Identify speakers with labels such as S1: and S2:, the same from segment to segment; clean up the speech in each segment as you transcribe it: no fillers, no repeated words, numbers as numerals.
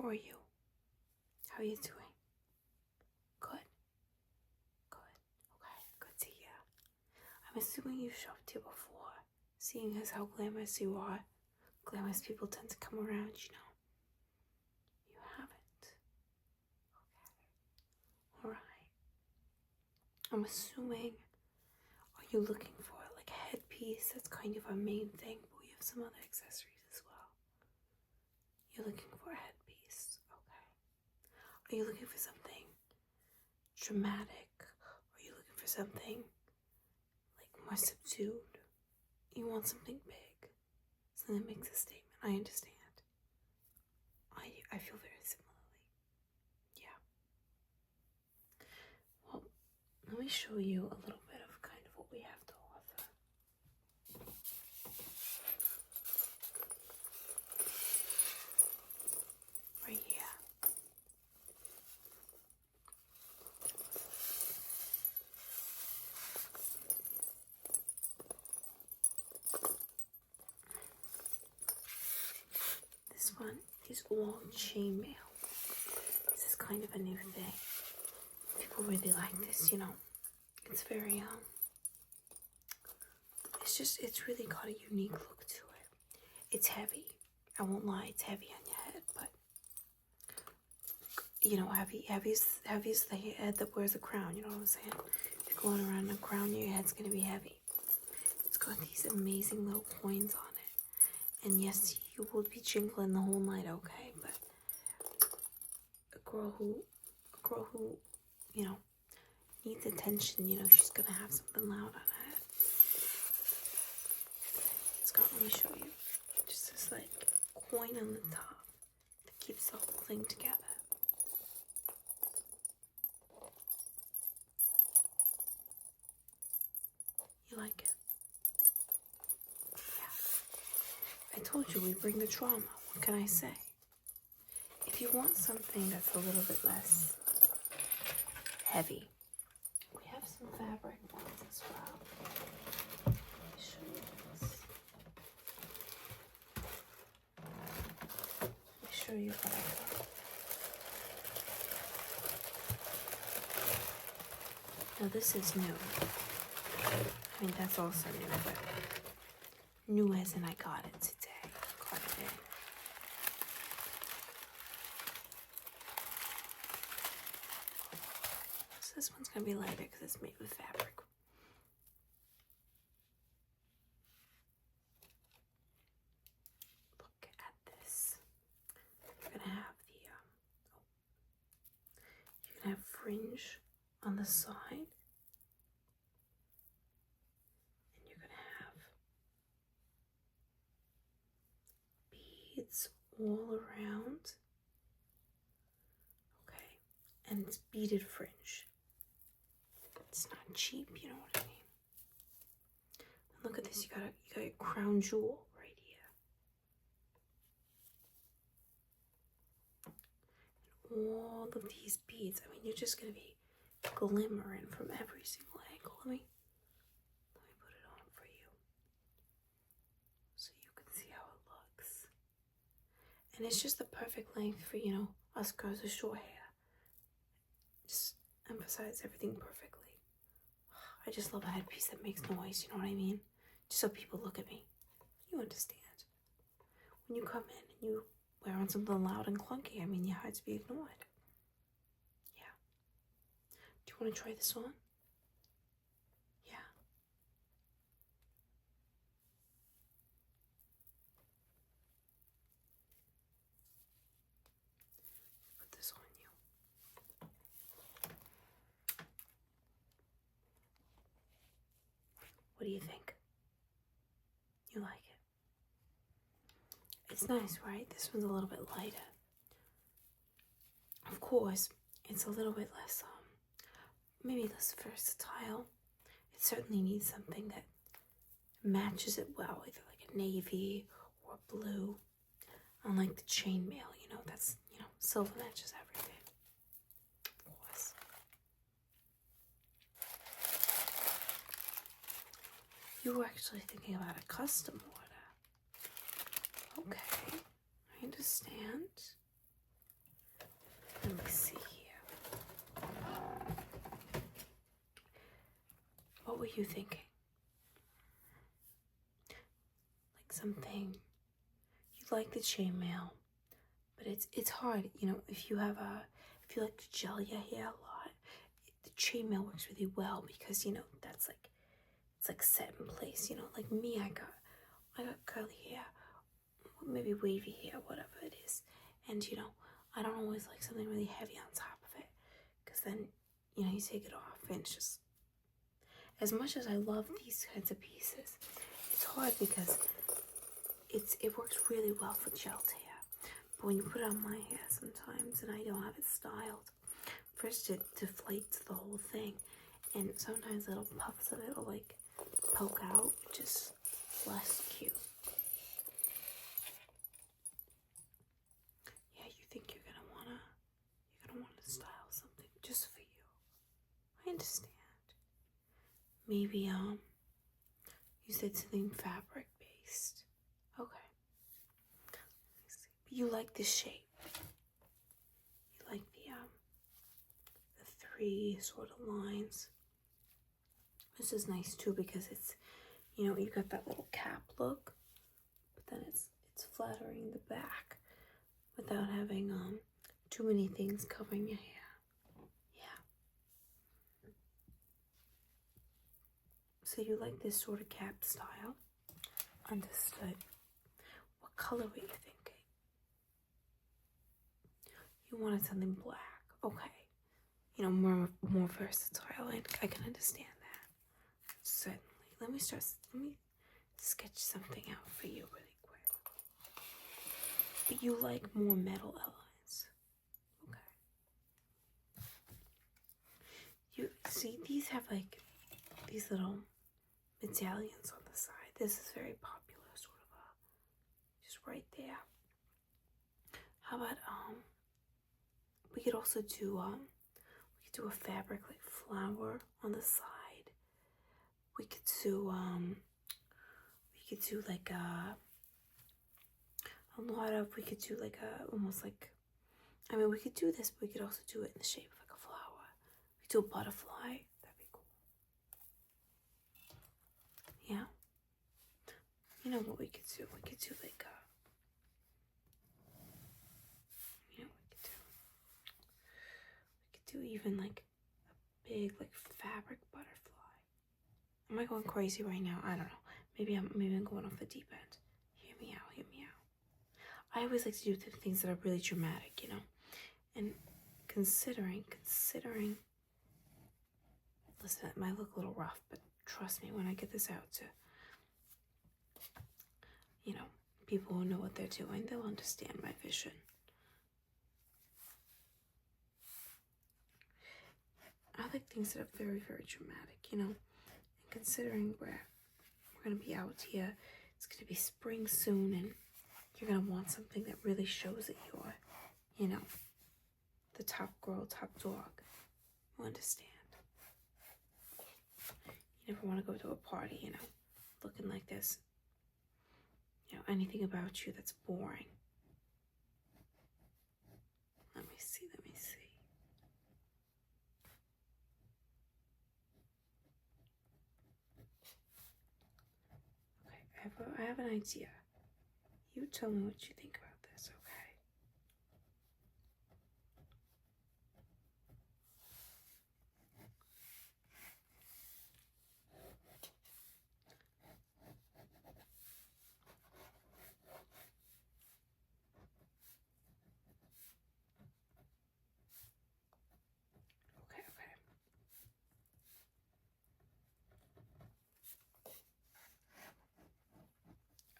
S1: How are you? How are you doing? Good. Good. Okay, good to hear. I'm assuming you've shopped here before, seeing as how glamorous you are. Glamorous people tend to come around, you know. You haven't. Okay. Alright. I'm assuming, are you looking for like a headpiece? That's kind of our main thing, but we have some other accessories as well. You're looking for a headpiece. Okay. Are you looking for something dramatic? Are you looking for something like more subdued? You want something big, something that makes a statement. I understand. I feel very similarly. Yeah. Well, let me show you a little bit of kind of what we have to offer. Right here. This one is all chainmail. This is kind of a new thing. People really like this, you know. It's very it's really got a unique look to it. It's heavy. I won't lie, it's heavy on your head, but you know, heavy's the head that wears a crown, you know what I'm saying? If you're going around in a crown, your head's gonna be heavy. It's got these amazing little coins on it. And yes, you will be jingling the whole night, okay? But a girl who, you know, needs attention, you know, she's gonna have something loud on her head. It's got, let me show you, just this like coin on the top that keeps the whole thing together. You like it? Yeah. I told you we bring the drama. What can I say? If you want something that's a little bit less heavy, we have some fabric ones as well. Let me show you this. Let me show you what I got. Now this is new. I mean, that's also new, but new as in I got it today. Got it in. So this one's gonna be lighter because it's made with fabric. Look at this. You're gonna have you're gonna have fringe on the side. Beads all around. Okay, and it's beaded fringe. It's not cheap, you know what I mean? And look at this, you got a crown jewel right here. And all of these beads, I mean, you're just gonna be glimmering from every single angle. Let me put it on for you so you can see how it looks. And it's just the perfect length for, you know, us girls with short hair. Just emphasize everything perfectly. I just love a headpiece that makes noise, you know what I mean? Just so people look at me. You understand. When you come in and you wear on something loud and clunky, I mean, your heart's be ignored. Yeah. Do you want to try this on? Yeah. Put this on you. What do you think? You like it? It's nice, right? This one's a little bit lighter. Of course, it's a little bit less, maybe less versatile. It certainly needs something that matches it well, either like a navy or blue. Unlike the chainmail, you know, that's, you know, silver matches everything. Of course. You were actually thinking about a custom order. Okay, I understand. you thinking? Like something, you like the chainmail, but it's hard, you know, if you like to gel your hair a lot, the chainmail works really well because, you know, that's like, it's like set in place, you know, like me, I got curly hair, maybe wavy hair, whatever it is, and you know, I don't always like something really heavy on top of it, because then, you know, you take it off and it's just, as much as I love these kinds of pieces, it's hard because it works really well for gelled hair, but when you put it on my hair sometimes and I don't have it styled, first it deflates the whole thing, and sometimes little puffs of it will like poke out, which is less cute. Yeah, you think you're gonna wanna style something just for you. I understand. Maybe you said something fabric based. Okay. Let me see. But you like the shape. You like the three sort of lines. This is nice too because it's, you know, you got that little cap look, but then it's flattering the back without having too many things covering your hair. Yeah. So you like this sort of cap style? Understood. What color were you thinking? You wanted something black. Okay. You know, more versatile. I can understand that. Certainly. Let me sketch something out for you really quick. But you like more metal elements. Okay. You see, these have like these little medallions on the side. This is very popular, sort of just right there. How about we could also do a fabric like flower on the side. We could do like we could do like almost like, I mean, we could do this, but we could also do it in the shape of like a flower. We could do a butterfly. That'd be cool. Yeah. You know what we could do? We could do like you know what we could do even like a big like fabric butterfly. Am I going crazy right now? I don't know. Maybe I'm going off the deep end. Hear me out. Hear me out. I always like to do things that are really dramatic, you know. And considering, listen, it might look a little rough, but trust me, when I get this out to, you know, people who know what they're doing, they'll understand my vision. I like things that are very, very dramatic, you know. And considering we're gonna be out here, it's gonna be spring soon, and you're gonna want something that really shows that you're, you know, the top girl, top dog. You understand? You never want to go to a party, you know, looking like this. You know, anything about you that's boring. Let me see. Okay, I have an idea. You tell me what you think about this, okay?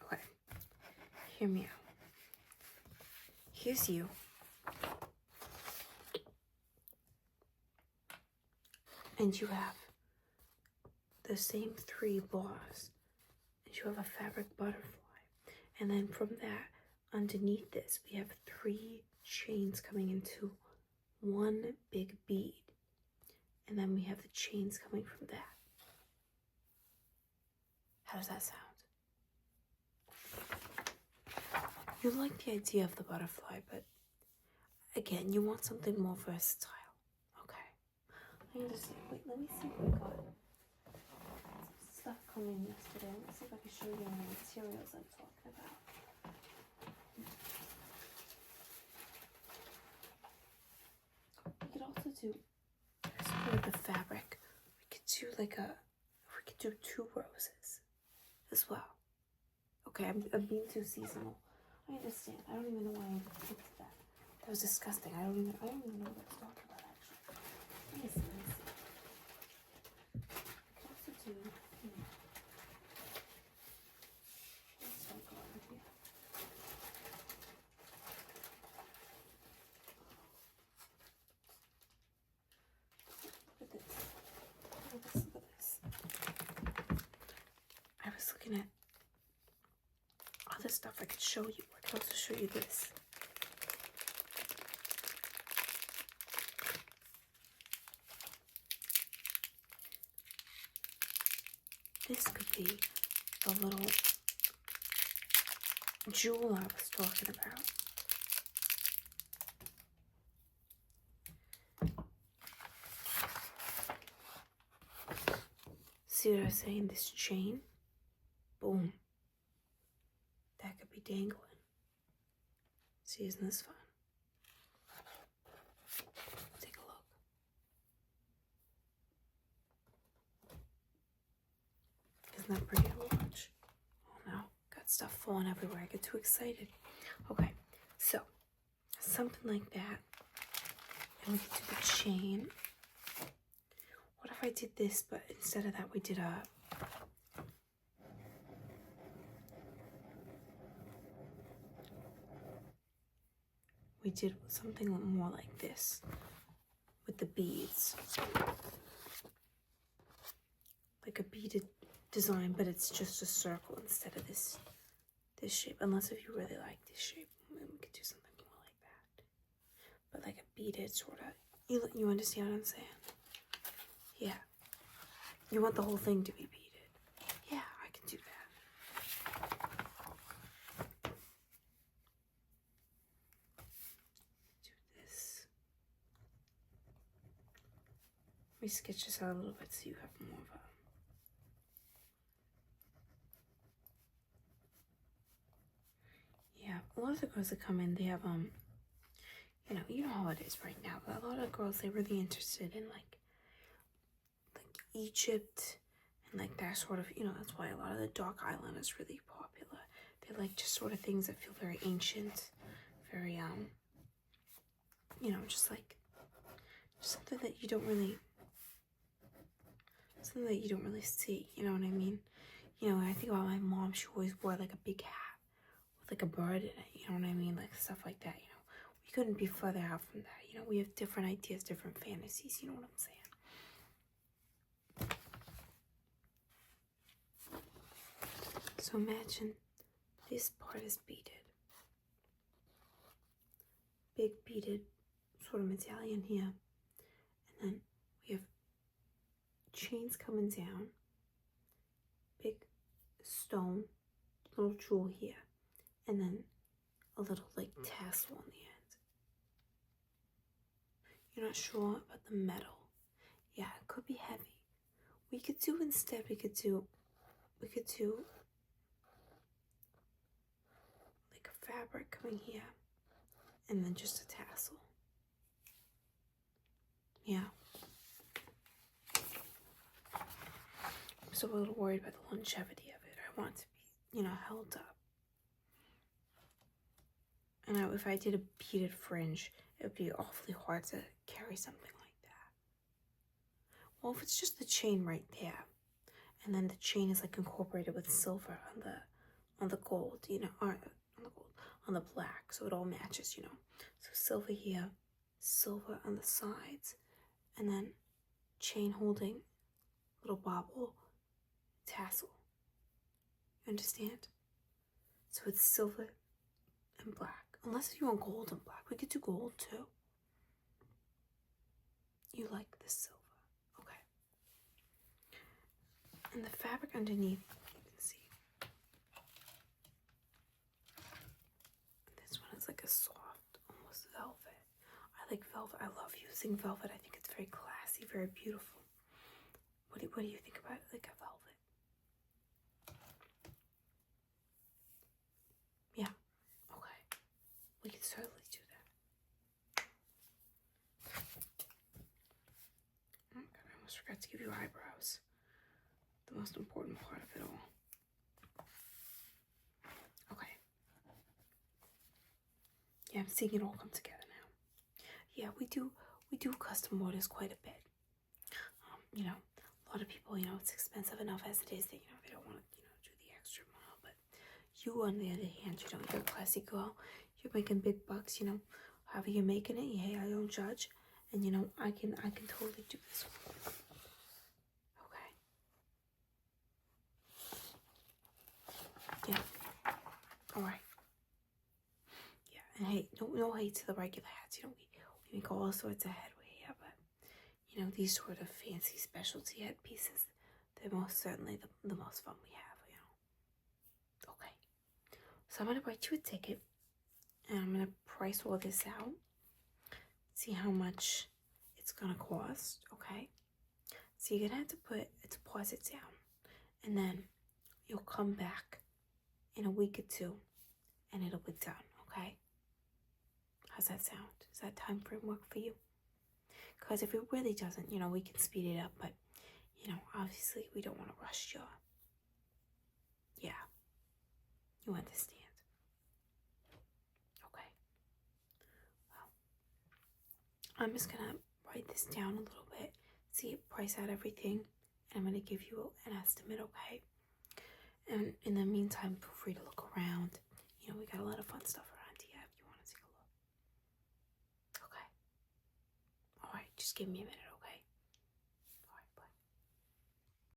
S1: Okay. Hear me out. Here's you. And you have the same three bars. And you have a fabric butterfly. And then from that, underneath this, we have three chains coming into one big bead. And then we have the chains coming from that. How does that sound? You like the idea of the butterfly, but again, you want something more versatile. Okay. I understand. Wait, let me see what I got. come in yesterday. Let's see if I can show you the materials I'm talking about. We could also do, with the fabric, we could do like we could do 2 roses as well. Okay, I'm being too seasonal. I understand. I don't even know why I picked that. That was disgusting. I don't even know what I was talking about actually. Let me see. I could also do, let's start going here. Look at this. Look at this. I was looking at other stuff I could show you. I could also show you this. This could be the little jewel I was talking about. See what I was saying? This chain, boom. That could be dangling. See, isn't this fun? Take a look. Isn't that pretty to watch? Oh no, got stuff falling everywhere. I get too excited. Okay, so something like that. And we could do the chain. What if I did this, but instead of that we did a... We did something more like this with the beads. Like a beaded design, but it's just a circle instead of this shape. Unless if you really like this shape, maybe we could do something more like that. But like a beaded sort of, you understand what I'm saying? Yeah. You want the whole thing to be beaded. Yeah, I can do that. Let me sketch this out a little bit so you have more of a... Yeah, a lot of the girls that come in, they have, you know how it is right now. But a lot of girls, they're really interested in, like Egypt and, like, that sort of, that's why a lot of the dark eyeliner is really popular. They like just sort of things that feel very ancient, very, just like something that you don't really see, you know what I mean? I think about my mom, she always wore like a big hat with like a bird in it, you know what I mean? Like stuff like that, We couldn't be further out from that, We have different ideas, different fantasies, you know what I'm saying? So imagine this part is beaded. Big beaded sort of medallion here. And then we have chains coming down. Big stone, little jewel here. And then a little like tassel on the end. You're not sure about the metal. Yeah, it could be heavy. We could do like a fabric coming here and then just a tassel. Yeah. I'm still a little worried about the longevity of it. I want it to be, held up. And if I did a beaded fringe, it would be awfully hard to carry something like that. Well, if it's just the chain right there, and then the chain is like incorporated with silver on the gold, or on the black, so it all matches, So silver here, silver on the sides, and then chain holding, little bobble, tassel. You understand? So it's silver and black. Unless if you want gold and black, we could do gold too. You like the silver, okay. And the fabric underneath, you can see. This one is like a soft, almost velvet. I like velvet. I love using velvet. I think it's very classy, very beautiful. What do you think about it? Like a velvet? forgot to give you eyebrows. The most important part of it all. Okay. Yeah, I'm seeing it all come together now. Yeah, we do custom orders quite a bit. You know, a lot of people, you know, it's expensive enough as it is that, you know, they don't want to, you know, do the extra mile. But you, on the other hand, you know, you're a classy girl. You're making big bucks, you know. However you're making it, hey, I don't judge. And, you know, I can totally do this one. Okay. Yeah. All right. Yeah, and hey, no hate to the regular hats. You know, we make all sorts of headwear here, but you know, these sort of fancy specialty headpieces, they're most certainly the most fun we have. You know. Okay, so I'm gonna write you a ticket, and I'm gonna price all this out. See how much it's gonna cost. Okay. So you're gonna have to put a deposit down, and then you'll come back in a week or two, and it'll be done. Okay. How's that sound? Does that time frame work for you? Because if it really doesn't, you know, we can speed it up, but, you know, obviously we don't want to rush you. Yeah. You understand. Okay. Well, I'm just going to write this down a little bit, see it, price out everything, and I'm going to give you an estimate, okay? And in the meantime, feel free to look around. You know, we got a lot of fun stuff around here if you want to take a look. Okay. All right, just give me a minute,